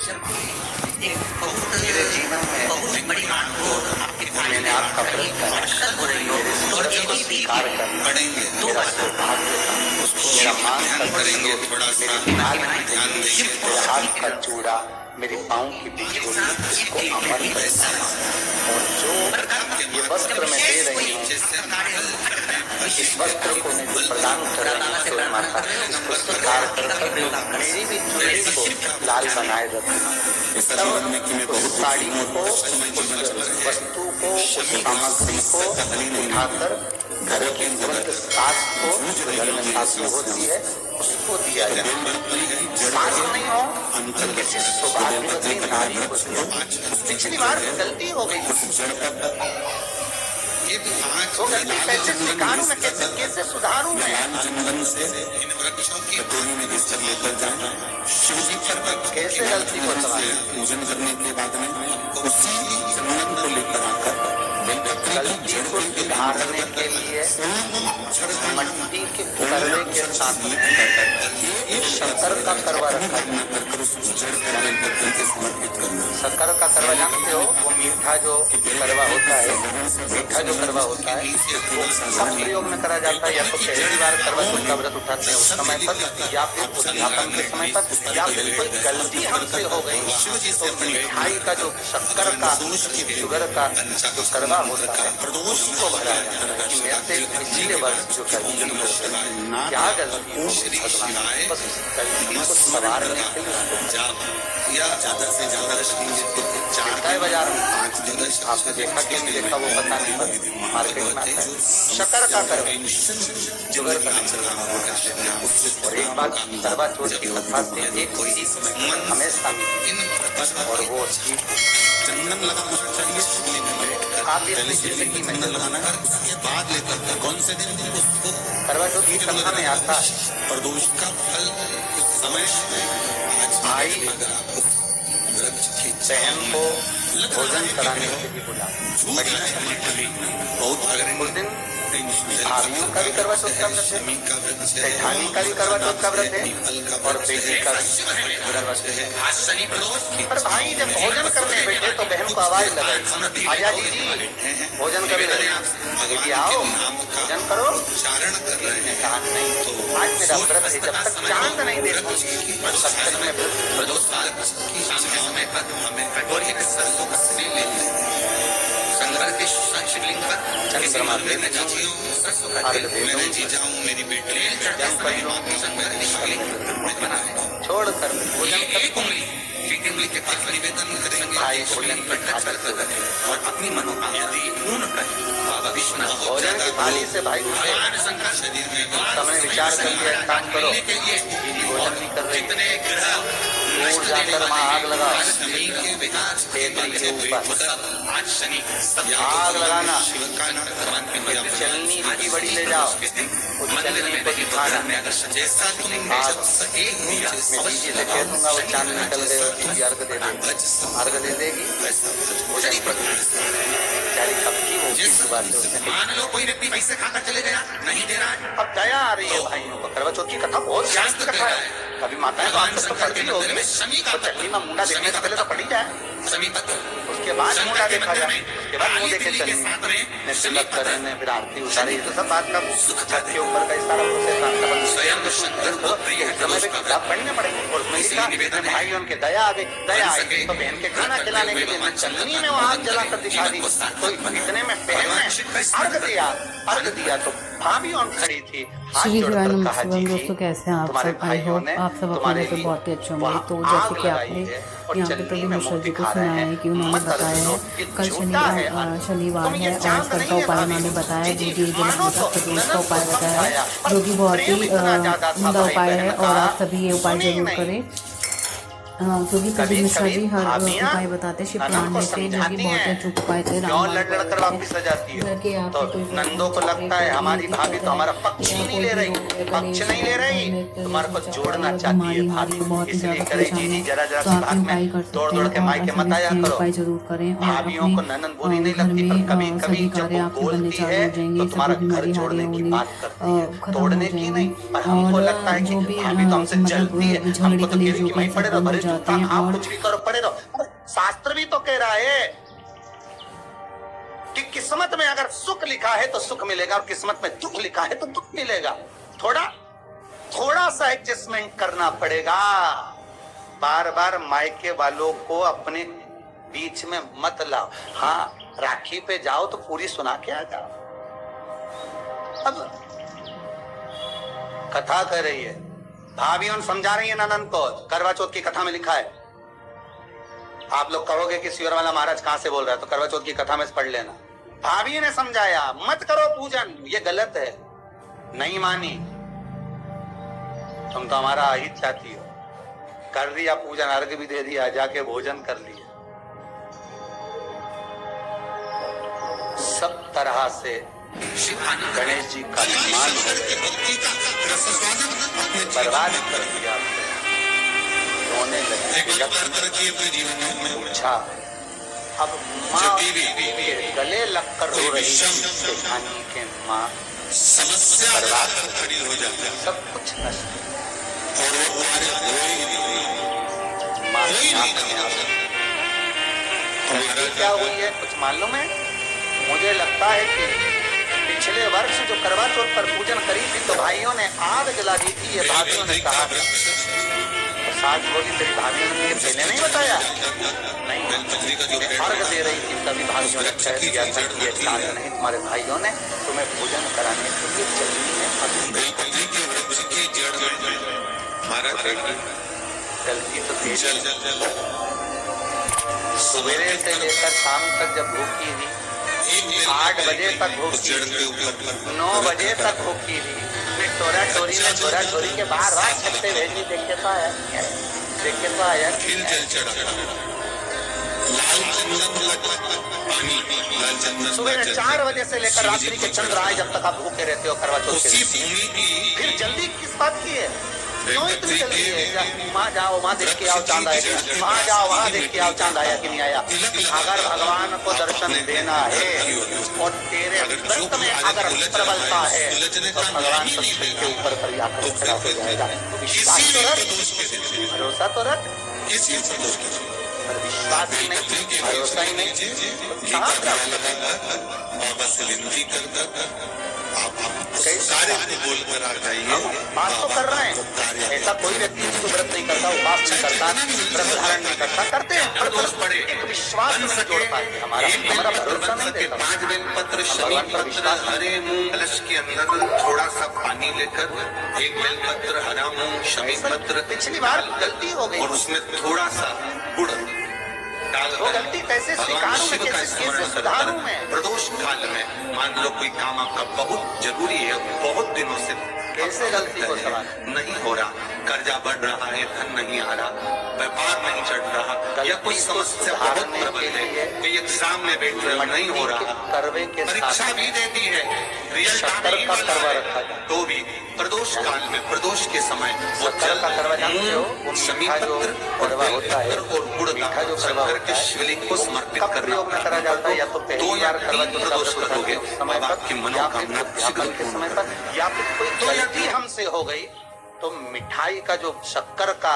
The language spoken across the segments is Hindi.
मेरे जीवन में मैंने आपका व्रत करा, मेरे व्रत को स्वीकार करना मेरा सौभाग्य था। मेरा मांग का सिंदूर, मेरे नाक की बिंदी, मेरे हाथ का चूड़ा, मेरे पाँव की बिछोली, इसको अमर करना। और जो ये वस्त्र मैं दे रही हूँ, इस वस्त्र को मैं जो प्रदान कर रही हूँ माता, इसको स्वीकार कर मेरी भी चुनरी को लाल बनाए रखना। उस साड़ी को, उस वस्तु को, उस सामग्री को उठाकर घर की वृद्ध सास को, जो घर में सासू होती है, उसको दिया जाए। सास नहीं हो तो किसी सौभाग्यवती नारी को दिया। पिछली बार गलती हो गई, वो गलती कैसे स्वीकारूं मैं, कैसे सुधारूं मैं? कैसे गलती को पूजन करने के बाद में उसी चंदन को लेकर आकर गलती को सुधारने के लिए मट्टी के करवे के साथ शक्कर का करवा रखा। शक्कर का करवा जानते हो, वो मीठा जो करवा होता है, मीठा जो करवा होता है वो सब प्रयोग में करा जाता है। या तो पहली बार करवा चौथ का व्रत उठाते हैं उस समय पर, या फिर उद्यापन के समय पर, या फिर कोई गलती हमसे हो गई तो मिठाई का जो शक्कर का, शुगर का जो करवा होता है उसको भरा जाता है कि मेरे से पिछले वर्ष जो गलती हो गई, क्या गलती हो भगवान, बस गलती को सवारने के लिए या ज्यादा से ज्यादा बाजार में आपने देखा कि नहीं देखा वो पता नहीं, पर मार्केट में आता है शक्कर का करवा, शुगर का। और एक बात करवा चौथ की कथा से एक चीज हमेशा, और वो चंदन लगाना चाहिए। आप ये जिंदगी में बाद लेकर कौन से दिन उसको करवा चौथ की कथा में आता है, और दोष का फल समय भाई बहन को भोजन कराने के लिए बुला। उस दिन भाभियों का भी करवा चौथ का व्रत है, जेठानी का भी करवा चौथ का व्रत है, और बेटी का करवा चौथ है। पर भाई जब भोजन करने बैठे तो बहन को आवाज लगाई, आजा दीदी भोजन कर ले, दीदी आओ भोजन करो। ने कहा नहीं, आज मेरा व्रत है, जब तक चांद नहीं देखूंगी तब तक मैं व्रत चंद्रमा छोड़कर भोजन भाई भोजन और अपनी मनोकामना पूर्ण करें। भोजन की थाली से भाई सबने विचार कर लिया, काम करो, भोजन नहीं कर रही, दूर जाकर वहाँ आग लगाओ, आग लगाना, चलनी की बड़ी ले जाओ, उस चलनी को दिखाना, मैं दीजिए से कह दूंगा वो चांद निकल गए, दीदी अर्घ दे देगी, अर्घ दे देगी, बेचारी कब की वो कोई व्यक्ति पैसे खाकर चले गया, नहीं दे रहा है। अब दया आ रही है भाइयों को, करवा चौथ की कथा बहुत शांत कथा है, कभी माताएं तो आपको तो पढ़ती होगी, तो चलनी में मुंडा देखने से पहले तो पढ़ी जाए, उसके बाद मुंडा देखा जाए, उसके बाद मुंह देखे चलनी ने तिलक करे ने फिर आरती उतारी, तो सब बात का छत के ऊपर का सारा समय किताब पढ़ने पड़ेगी। और उसमें लिखा भाई उनके दया आ गई, दया आई तो बहन के खाना खिलाने के लिए चलनी में वो आग जलाकर दिखा दी, तो इतने में बहन ने अर्घ दिया तो भाभी और खड़ी थी। श्री नमस्कार दोस्तों, कैसे हैं आप सब? आई होप आप सब अपने पे बहुत ही अच्छे होंगे। तो जैसे कि आपने यहाँ पे प्रभु मिश्रा जी को सुना है कि उन्होंने बताया है कल शनिवार है और कल का उपाय उन्होंने बताया, जो कि का उपाय बताया है, जो कि बहुत ही उम्दा उपाय है और आप सभी ये उपाय जरूर करें, क्योंकि प्रभु मिश्रा जी हर उपाय बताते शिव पुराण में से, जो कि बहुत ही अचूक उपाय थे। नंदों को लगता है हमारी भाभी तो हमारा पक्ष ही नहीं ले रही, पक्ष नहीं ले रही, तुम्हारे को जोड़ना चाहती है भाभी, इसलिए करे जी जरा जरा भाग में दौड़ दौड़ के मायके मत आया करो। उपाय जरूर करें और भाभियों को ननद बुरी नहीं लगती, पर कभी कभी जब वो बोलती है तो तुम्हारा घर छोड़ने की बात करती है, तोड़ने की नहीं। पर हमको लगता है कि भाभी तो हमसे जलती है, हमको तो गिर की वहीं पड़े तो भरे जाते हैं और कुछ भी करो पड़े रहो। शास्त्र भी तो कह रहा है कि किस्मत में अगर सुख लिखा है तो सुख मिलेगा और किस्मत में दुख लिखा है तो दुख मिलेगा। थोड़ा सा एडजस्टमेंट करना पड़ेगा। बार बार मायके वालों को अपने बीच में मत लाओ। हाँ, राखी पे जाओ तो पूरी सुना के आ जाओ। अब कथा कर रही है, भाभी समझा रही है ननद को। करवा चौथ की कथा में लिखा है। आप लोग कहोगे कि शिवर वाला महाराज कहां से बोल रहा है, तो करवा चौथ की कथा में पढ़ लेना। भाभी ने समझाया मत करो पूजन, ये गलत है। नहीं मानी, तुम तो हमारा आहित चाहती हो। कर दिया पूजन, अर्घ भी दे दिया, जाके भोजन कर लिया। सब तरह से गणेश जी का सम्मान हो गया, बर्बाद कर दिया। रोने लगे, पूछा। अब माँ के गले लगकर रो रही थी के माँ बर्बाद हो जाती, सब कुछ नष्ट। माँ क्या हुई है कुछ मालूम है? मुझे लगता है कि पिछले वर्ष जो करवा चौथ पर पूजन करी थी तो भाइयों ने आग जला दी थी। ये भाभियों ने कहा था। तो सास बोली तेरी भाभियों ने ये पहले नहीं बताया? नहीं, अर्घ दे रही थी तभी भाइयों ने कह दिया था कि ये काल नहीं, तुम्हारे भाइयों ने तुम्हें पूजन कराने के लिए जल्दी में गलती तो थी। सवेरे से लेकर शाम तक जब भूखी थी, 8 बजे तक भूखी, 9 बजे तक भूखी थी। फिर टोरा टोरी के बाहर रात छत्ते भेजी। देखे तो आया सुबह 4 बजे से लेकर रात्रि के चंद्र आए जब तक आप भूखे रहते हो करवा चौथ के। फिर जल्दी किस बात की है? क्यों इतनी जल्दी है? माँ जाओ, माँ देख के आओ चांद आया। माँ जाओ, वहाँ देख के आओ चांद आया कि नहीं आया। अगर भगवान को दर्शन देना है और तेरे व्रत में अगर प्रबलता है तो भगवान सबके के ऊपर पर आकर खड़ा हो जाएगा। विश्वास तो रख, भरोसा तो रख। विश्वास ही नहीं, भरोसा ही नहीं, बोलकर आ जाइए। बात तो कर रहे हैं। ऐसा कोई व्यक्ति जिसको व्रत नहीं करता, उपास नहीं करता, व्रत धारण नहीं करता, करते हैं पर एक विश्वास नहीं जोड़ पाते। हमारा भरोसा नहीं देता। 5 बेलपत्र, शनि पत्र, हरे मूंग, कलश के अंदर थोड़ा सा पानी लेकर 1 बेलपत्र, हरा मूंग, शनि पत्र। पिछली बार गलती हो गई और उसमें थोड़ा सा गुड़ डाल। वो गलती कैसे स्वीकारूं मैं, कैसे सुधारूं मैं? प्रदोष काल में मान लो कोई काम आपका बहुत जरूरी है, बहुत दिनों से कैसे गलती को सवाल नहीं हो रहा, कर्जा बढ़ रहा है, धन नहीं आ रहा, व्यापार नहीं चढ़ रहा, या कोई समस्या बहुत प्रबल है, कोई एग्जाम में बैठ रहे हो नहीं हो रहा, परीक्षा भी देती है, रिजल्ट नहीं मिल रहा है, तो भी प्रदोष काल में, प्रदोष के समय वो जल का करवा जानते हो? वो मीठा जो करवा होता है और गुड़ मीठा जो करवा होता है शिवलिंग को समर्पित कब प्रयोग में करा जाता है? या तो पहली बार करवा प्रदोष करोगे समय पर, आपकी मनोकामना ध्यान के समय पर, या फिर कोई गलती हमसे हो गई तो मिठाई का जो शक्कर का,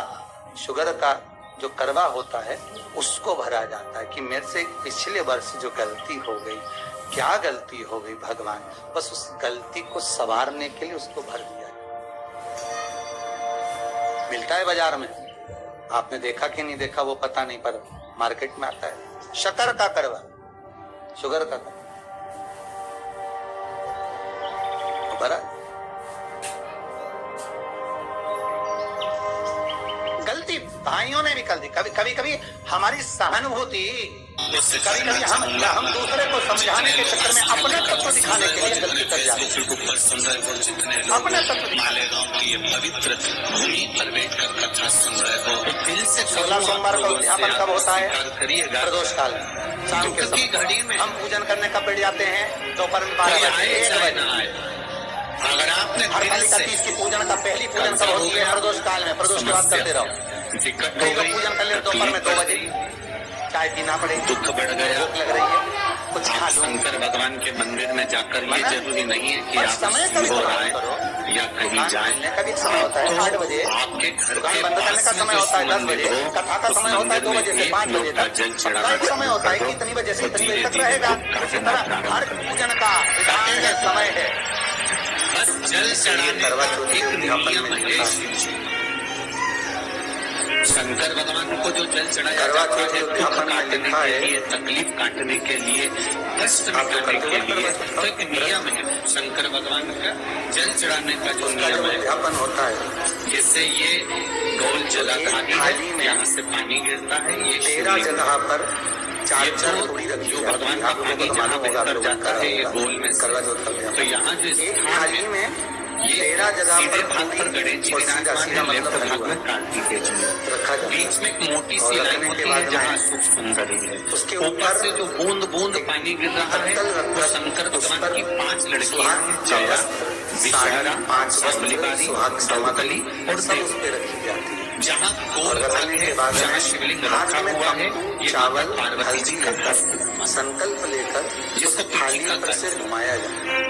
शुगर का जो करवा होता है उसको भरा जाता है कि मेरे से पिछले वर्ष जो गलती हो गई, क्या गलती हो गई भगवान, बस उस गलती को संवारने के लिए उसको भर दिया। मिलता है बाजार में, आपने देखा कि नहीं देखा वो पता नहीं, पर मार्केट में आता है शक्कर का करवा, शुगर का करवा भरा। गलती भाइयों ने भी कर दी। कभी हमारी सहानुभूति, कभी हम दूसरे को समझाने के चक्कर में अपने तत्व दिखाने के लिए गलती कर जाते हैं। अपने तत्व मालेगांव की ये पवित्र भूमि पर बैठकर कथा सुन रहे हो, दिल से 16 सोमवार का उद्यापन कब होता है? प्रदोष काल शाम के की घड़ी में हम पूजन करने कब बैठ जाते हैं? दोपहर में 12 बजे। अगर आपने हरतालिका तीज की पूजन का पहली पूजन कब होती है? प्रदोष काल में। प्रदोष के बाद करते रहो, पूजन कर ले दोपहर में 2 बजे, चाय पीना पड़ेगा, दुख बढ़ गया, भूख लग रही है, कुछ खा लो। शंकर भगवान के मंदिर में जाकर ये जरूरी नहीं है कि आप समय का हो रहा है, या कहीं जाए का भी समय होता है 8 बजे, आपके घर दुकान के बंद करने का पास में समय होता है 10 जो बजे, मंदिर हो, कथा का उस समय होता है 2 बजे से 5 बजे तक, जल सबका चढ़ाना एक समय होता है कि इतनी बजे से इतनी बजे तक रहेगा। इसी तरह हर पूजन का विधान है, समय है। बस जल चढ़ाने एक नियम है शिव जी। शंकर भगवान को जो जल चढ़ाया जाता है दुख काटने के लिए, तकलीफ काटने के लिए, कष्ट मिटाने के लिए, तो एक नियम है शंकर भगवान का जल चढ़ाने का जो नियम है। उद्यापन होता है, जैसे ये गौल जलाधारी है, यहाँ से पानी गिरता है, ये 13 जगह पर ये जो भगवान का पानी जहाँ बहकर जाता है ये गोल में से, तो यहाँ जो स्थान है में ये 13 जगह सीधे भाग पर गणेश जी विराजमान है, लेफ्ट भाग में कार्तिकेय जी रखा जाता है। बीच में एक मोटी सी लाइन होती है जहाँ सूक्ष्म सुंदरी है, उसके ऊपर से जो बूंद बूंद पानी गिर रहा है वो शंकर भगवान की 5 लड़कियां हैं, जया, विषहरा, सांबलिकारी, दौतली और देव। जहाँ गोल भाग है, जहाँ शिवलिंग रखा हुआ है, ये चावल पार्वती जी का हस्त संकल्प लेकर जिसको थाली पर से घुमाया जाए।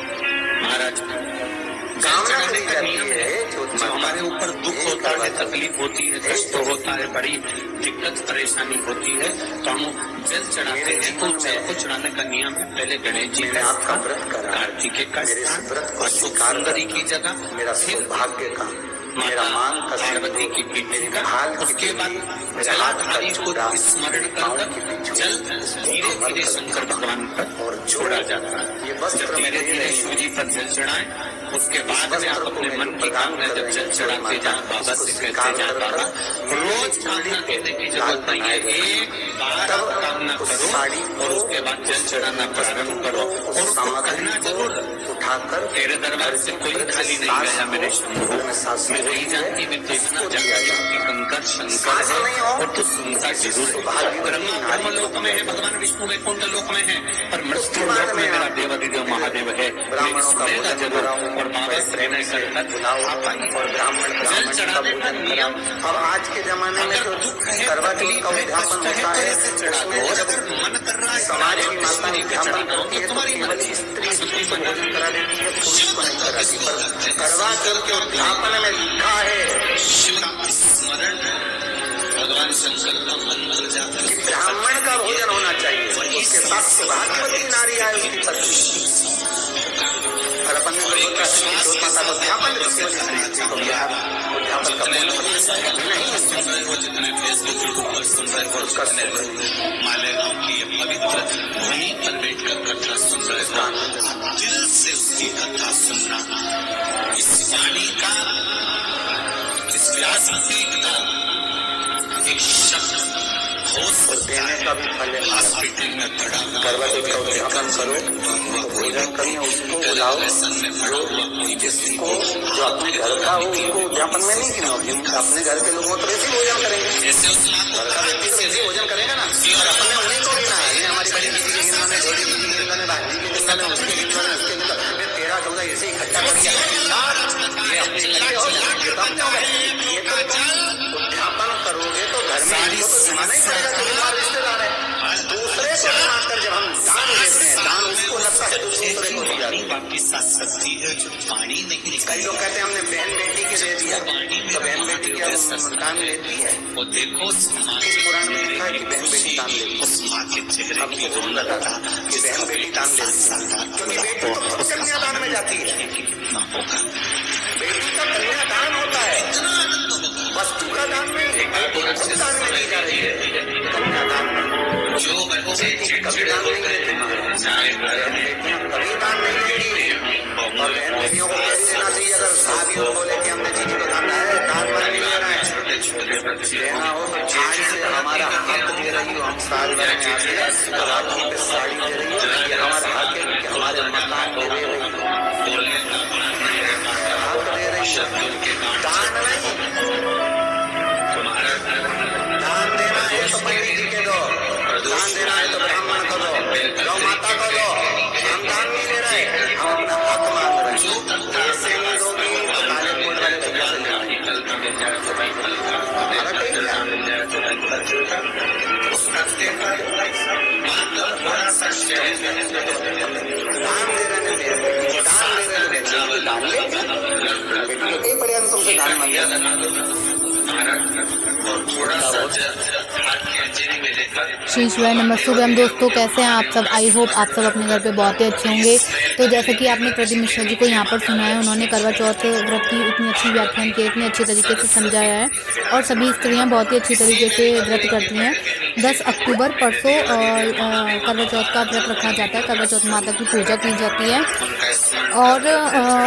महाराज जल चढ़ाने का नियम है, जो हमारे ऊपर दुख होता है, तकलीफ होती है, कष्ट होता है, बड़ी दिक्कत परेशानी होती है, तो हम जल चढ़ाते हैं। तो जल को चढ़ाने का नियम है, पहले गणेश जी का स्थान, कार्तिकेय का स्थान, अशोक सुंदरी की जगह, मेरा सौभाग्य का, मेरा मान का, पार्वती की पीठी का, उसके बाद जलाधारी को स्मरण कर जल धीरे धीरे शंकर भगवान पर छोड़ा जाता है। जब धीरे धीरे शिव जी पर जल चढ़ाए उसके बाद में आप अपने मन की कामना जब जल चढ़ाते जाए, बाबा से कहते जाए, बाबा रोज कामना कहने की जरूरत नहीं है, एक बार आप कामना करो और उसके बाद जल चढ़ाना प्रारंभ करो। और उसको कहना जरूर, उठाकर तेरे दरबार से कोई खाली नहीं गया मेरे शंभू, मैं नहीं जानती, मैं देखना जानती हूँ कि कंकर शंकर है और तू सुनता जरूर है। ब्रह्मा ब्रह्मलोक में है, भगवान विष्णु वैकुंठ लोक में है, पर मृत्यु लोक में मेरा देवाधिदेव महादेव है, मैं सुनेगा जरूर। और बाबा से मैं करता और ब्राह्मण जल चढ़ाने का नियम। अब आज के जमाने में जो करवा चौथ का उद्यापन होता है उसमें जब मन कर रहा है समाज की माता उद्यापन करती है तो केवल स्त्री को भोजन करा देती है, पुरुष को नहीं कराती। पर करवा चौथ के उद्यापन में लिखा है शिव का स्मरण, भगवान शंकर का मन बन जाता है, ब्राह्मण का भोजन होना चाहिए, उसके साथ सौभाग्यवती नारी आए उसकी पत्नी। और अपन ने सोचा कि माता को उद्यापन उद्यापन का जितने फेसबुक यूट्यूब पर सुन रहे हो, उसका मालेगांव की ये पवित्र भूमि पर बैठकर कथा सुन रहे हो, दिल से उसकी कथा सुनना, इस वाणी का, इस व्यास का एक शब्द हो सकता है। का भी फल है। हॉस्पिटल में पड़ा करवा चौथ का उद्यापन करो, भोजन करिए, उसको बुलाओ, जिसको जो अपने घर का हो उनको उद्यापन में नहीं खिलाओ। अपने घर के लोगों तो वैसे भोजन करेंगे, घर का व्यक्ति तो वैसे भोजन करेगा ना, और अपने उन्हीं को गिना है। हमारी बड़ी दीदी की गिनवा ने, छोटी दीदी की गिनवा ने, भांजी की गिनवा ने, उसके गिनवा ने, उसके गिनवा ने, 13-14 ऐसे इकट्ठा कर दिया। ये अपने इकट्ठे हो गए, ये तो उद्यापन करोगे तो घर में तो जमाना ही पड़ेगा कि हमारे रिश्तेदार है। दूसरे को बनाकर जब हम दान देते हैं, दान उसको लगता है दूसरे को दिया। बाकी साथ सकती है जो पानी नहीं। कई लोग कहते हैं हमने बहन बेटी के दे दिया, तो बहन बेटी क्या दान लेती है? वो देखो इस पुराण में लिखा है कि बहन बेटी दान लेती है। उस माँ के चेहरे अब की जरूर लगा था कि बहन बेटी दान लेती है, क्योंकि बेटी तो खुद कन्यादान में जाती है। बेटी का कन्यादान होता है, वस्तु का दान नहीं, खुद दान में दी जा रही है कन्यादान में। जो बच्चे चिड़चिड़े होते हैं, चाहे बेटियां कभी दान नहीं देती, और बहन बेटियों को कह देना चाहिए अगर शादियों बोले कि हमने चीज को दान है, दान में नहीं देना है, छोटे छोटे बच्चे देना हो तो आज से हमारा हक दे रही हो, हम साल भर में आते हैं राखी पे साड़ी दे रही हो, ये हमारा हक है कि हमारे मकान को दे रही हो, बोलने का बात नहीं रहता, हक दे रही हो, शब्दों के दान नहीं। तुम्हारा दान देना है तो पंडित जी के दो, दान देना है तो ब्राह्मण को दो, गौ माता को दो। हम दान नहीं दे रहे, हम अपना हक मांग रहे हैं। ऐसे नहीं दोगी तो काले कोट वाले भैया से लेंगे। दान दे रहे हैं, दान दे रहे हैं, दान ले प्रधानमंत्री श्री शिवाय नमस्ते हम दोस्तों, कैसे हैं आप सब। आई होप आप सब अपने घर पे बहुत ही अच्छे होंगे। तो जैसे कि आपने प्रदीप मिश्रा जी को यहाँ पर सुना है, उन्होंने करवा चौथ व्रत की इतनी अच्छी व्याख्यान की, इतने अच्छे तरीके से समझाया है और सभी स्त्रियाँ बहुत ही अच्छी तरीके से व्रत करती हैं। 10 अक्टूबर परसों करवा चौथ का व्रत रखा जाता है। करवा चौथ माता की पूजा की जाती है और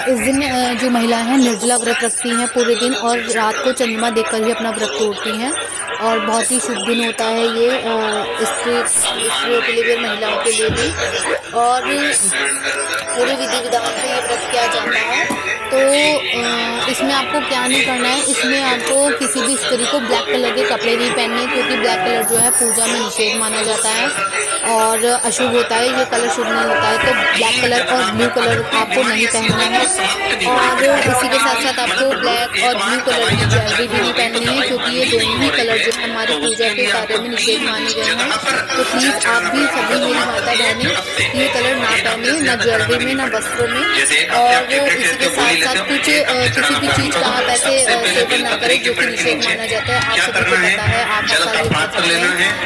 इस दिन जो महिलाएं हैं निर्जला व्रत रखती हैं पूरे दिन और रात को चंद्रमा देखकर ही अपना व्रत तोड़ती हैं और बहुत ही शुभ दिन होता है ये स्त्रियों के लिए भी, महिलाओं के लिए भी। और पूरे विधि विधान से ये व्रत किया जाता है। तो इसमें आपको क्या नहीं करना है, इसमें आपको किसी भी स्त्री को ब्लैक कलर के कपड़े नहीं पहनने, क्योंकि ब्लैक कलर जो है पूजा में निषेध माना जाता है और अशुभ होता है, ये कलर शुभ नहीं होता है। तो ब्लैक कलर और ब्लू कलर आपको नहीं पहनना है और इसी के साथ साथ आपको ब्लैक और ब्लू कलर की ज्वेलरी भी नहीं पहननी है, क्योंकि ये दोनों ही कलर जो हमारे पूजा के कार्य में निषेध माने गए हैं। तो प्लीज़ आप भी सभी मेरी माता बहनें ये कलर ना पहने, ना ज्वेलरी में ना वस्त्रों में। और इसी के साथ साथ कुछ किसी भी चीज़ का आप ऐसे सेवन ना करें जो कि निषेध माना जाता है। आप सभी को पता है, आप मसाले खा सकते हैं,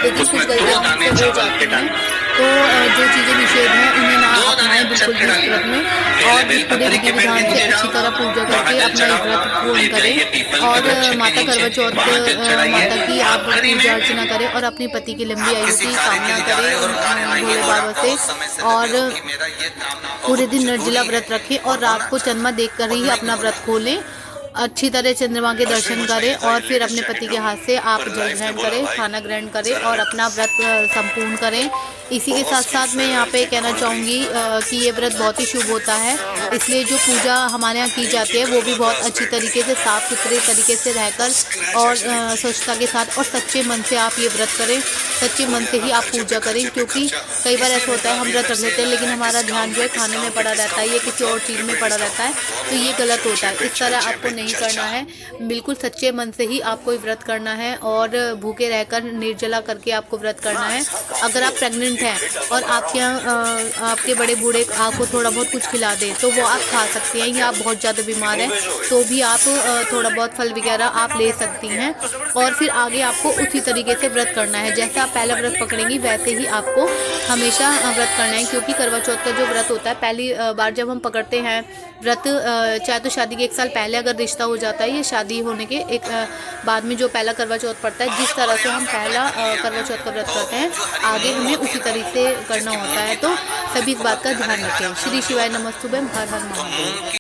लेकिन कुछ गलतियाँ हमसे हो जाती हैं। तो जो चीज़ें निषेध हैं उन्हें ना अपनाएं बिल्कुल भी इस व्रत में, और पूरे विधि विधान से अच्छी तरह पूजा करके अपना व्रत पूर्ण करें। और माता करवा चौथ माता की आप पूजा अर्चना करें और अपने पति की लंबी आयु की कामना करें भोले बाबा से। और पूरे दिन निर्जला व्रत रखें और रात को चंद्रमा देखकर ही अपना व्रत खोलें। अच्छी तरह चंद्रमा के दर्शन करें और फिर अपने पति के हाथ से आप जल ग्रहण करें, खाना ग्रहण करें और अपना व्रत संपूर्ण करें। इसी के साथ साथ मैं यहाँ पे कहना चाहूँगी कि ये व्रत बहुत ही शुभ होता है, इसलिए जो पूजा हमारे यहाँ की जाती है वो भी बहुत अच्छी तरीके से साफ़ सुथरे तरीके से रहकर और स्वच्छता के साथ और सच्चे मन से आप ये व्रत करें। सच्चे मन से ही आप पूजा करें, क्योंकि कई बार ऐसा होता है हम व्रत रख लेते हैं लेकिन हमारा ध्यान जो है खाने में पड़ा रहता है या किसी और चीज़ में पड़ा रहता है, तो ये गलत होता है। इस तरह आपको नहीं करना है, बिल्कुल सच्चे मन से ही आपको व्रत करना है और भूखे रहकर निर्जला करके आपको व्रत करना है। अगर आप प्रेग्नेंट हैं और आपके यहाँ आपके बड़े बूढ़े आपको थोड़ा बहुत कुछ खिला दें तो वो आप खा सकती हैं, या आप बहुत ज़्यादा बीमार हैं तो भी आप थोड़ा बहुत फल वगैरह आप ले सकती हैं। और फिर आगे आपको उसी तरीके से व्रत करना है, जैसे आप पहला व्रत पकड़ेंगी वैसे ही आपको हमेशा व्रत करना है। क्योंकि करवा चौथ का जो व्रत होता है, पहली बार जब हम पकड़ते हैं व्रत, चाहे तो शादी के 1 साल पहले अगर रिश्ता हो जाता है या शादी होने के एक बाद में जो पहला करवा चौथ पड़ता है, जिस तरह से हम पहला करवा चौथ का व्रत करते हैं आगे हमें उसी तरीके से करना होता है। तो सभी इस बात का ध्यान रखें। श्री शिवाय नमस्तुभ्यं, हर हर महादेव।